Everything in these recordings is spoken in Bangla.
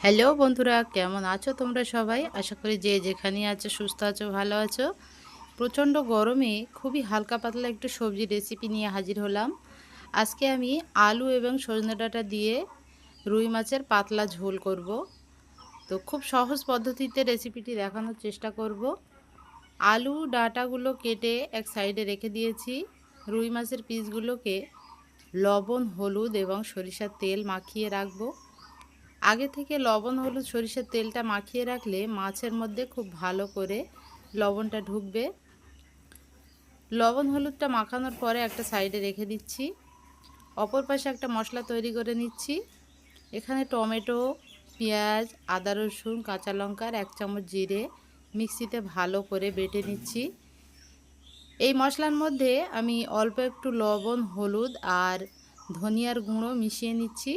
হ্যালো বন্ধুরা, কেমন আছো তোমরা সবাই? আশা করি যে যেখানে আছো সুস্থ আছো, ভালো আছো। প্রচণ্ড গরমে খুবই হালকা পাতলা একটু সবজি রেসিপি নিয়ে হাজির হলাম। আজকে আমি আলু এবং সজনে ডাঁটা দিয়ে রুই মাছের পাতলা ঝোল করব। তো খুব সহজ পদ্ধতিতে রেসিপিটি দেখানোর চেষ্টা করব। আলু ডাঁটাগুলো কেটে এক সাইডে রেখে দিয়েছি। রুই মাছের পিসগুলোকে লবণ, হলুদ এবং সরিষার তেল মাখিয়ে রাখবো। আগে থেকে লবণ, হলুদ, সরিষার তেলটা মাখিয়ে রাখলে মাছের মধ্যে খুব ভালো করে লবণটা ঢুকবে। লবণ হলুদটা মাখানোর পরে একটা সাইডে রেখে দিচ্ছি। অপর পাশে একটা মশলা তৈরি করে নিচ্ছি। এখানে টমেটো, পেঁয়াজ, আদা রসুন, কাঁচা লঙ্কার 1 চামচ জিরে মিক্সিতে ভালো করে বেটে নিচ্ছি। এই মশলার মধ্যে আমি অল্প একটু লবণ, হলুদ আর ধনিয়ার গুঁড়ো মিশিয়ে নিচ্ছি।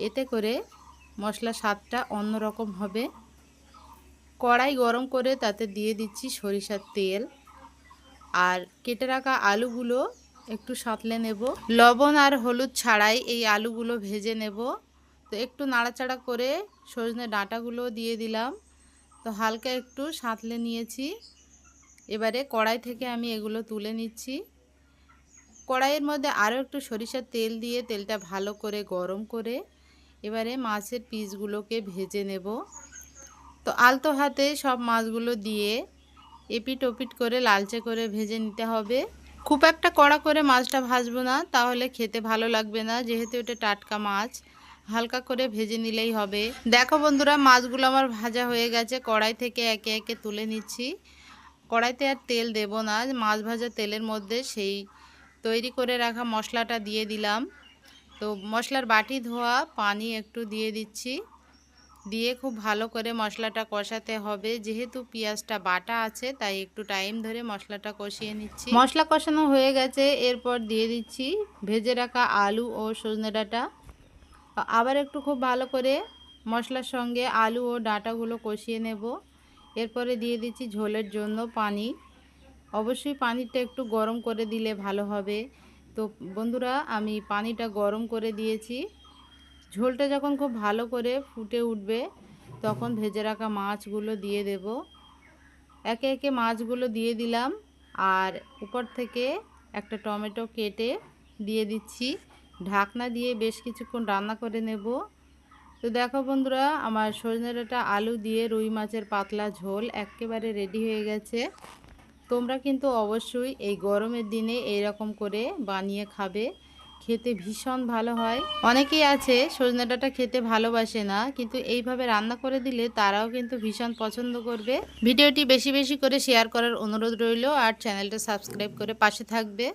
এতে করে মশলার স্বাদটা অন্যরকম হবে। কড়াই গরম করে তাতে দিয়ে দিচ্ছি সরিষার তেল আর কেটে রাখা আলুগুলো একটু সাঁতলে নেব। লবণ আর হলুদ ছাড়াই এই আলুগুলো ভেজে নেব। তো একটু নাড়াচাড়া করে সজনে ডাঁটাগুলো দিয়ে দিলাম। তো হালকা একটু সাঁতলে নিয়েছি। এবারে কড়াই থেকে আমি এগুলো তুলে নিচ্ছি। কড়াইয়ের মধ্যে আরও একটু সরিষার তেল দিয়ে তেলটা ভালো করে গরম করে এবারে মাছের পিসগুলোকে ভেজে নেব। তো আলতো হাতে সব মাছগুলো দিয়ে এপিট ওপিট করে লালচে করে ভেজে নিতে হবে। খুব একটা কড়া করে মাছটা ভাজবো না, তাহলে খেতে ভালো লাগবে না, যেহেতু এটা টাটকা মাছ। হালকা করে ভেজে নিলেই হবে। দেখো বন্ধুরা, মাছগুলো আমার ভাজা হয়ে গেছে। কড়াই থেকে একে একে তুলে নিচ্ছি। কড়াইতে আর তেল দেব না, মাছ ভাজা তেলের মধ্যে সেই তৈরি করে রাখা মশলাটা দিয়ে দিলাম। তো মশলার বাটি ধোয়া পানি একটু দিয়ে দিচ্ছি। দিয়ে খুব ভালো করে মশলাটা কষাতে হবে। যেহেতু পেঁয়াজটা বাটা আছে তাই একটু টাইম ধরে মশলাটা কষিয়ে নিচ্ছি। মশলা কষানো হয়ে গেছে, এরপর দিয়ে দিচ্ছি ভেজে রাখা আলু ও সজনে ডাঁটা। আবার একটু খুব ভালো করে মশলার সঙ্গে আলু ও ডাঁটাগুলো কষিয়ে নেব। এরপরে দিয়ে দিচ্ছি ঝোলের জন্য পানি। অবশ্যই পানিটা একটু গরম করে দিলে ভালো হবে। তো বন্ধুরা, আমি পানিটা গরম করে দিয়েছি। ঝোলটা যখন খুব ভালো করে ফুটে উঠবে তখন ভেজে রাখা মাছগুলো দিয়ে দেব। একে একে মাছগুলো দিয়ে দিলাম আর উপর থেকে একটা টমেটো কেটে দিয়ে দিচ্ছি। ঢাকনা দিয়ে বেশ কিছুক্ষণ রান্না করে নেব। তো দেখো বন্ধুরা, আমার সজনে ডাঁটা আলু দিয়ে রুই মাছের পাতলা ঝোল একেবারে রেডি হয়ে গেছে। তোমরা কিন্তু অবশ্যই এই গরমের দিনে এইরকম করে বানিয়ে খাবে, খেতে ভীষণ ভালো হয়। অনেকেই আছে সজনে ডাঁটা খেতে ভালোবাসে না, কিন্তু এইভাবে রান্না করে দিলে তারাও কিন্তু ভীষণ পছন্দ করবে। ভিডিওটি বেশি বেশি করে শেয়ার করার অনুরোধ রইল আর চ্যানেলটা সাবস্ক্রাইব করে পাশে থাকবে।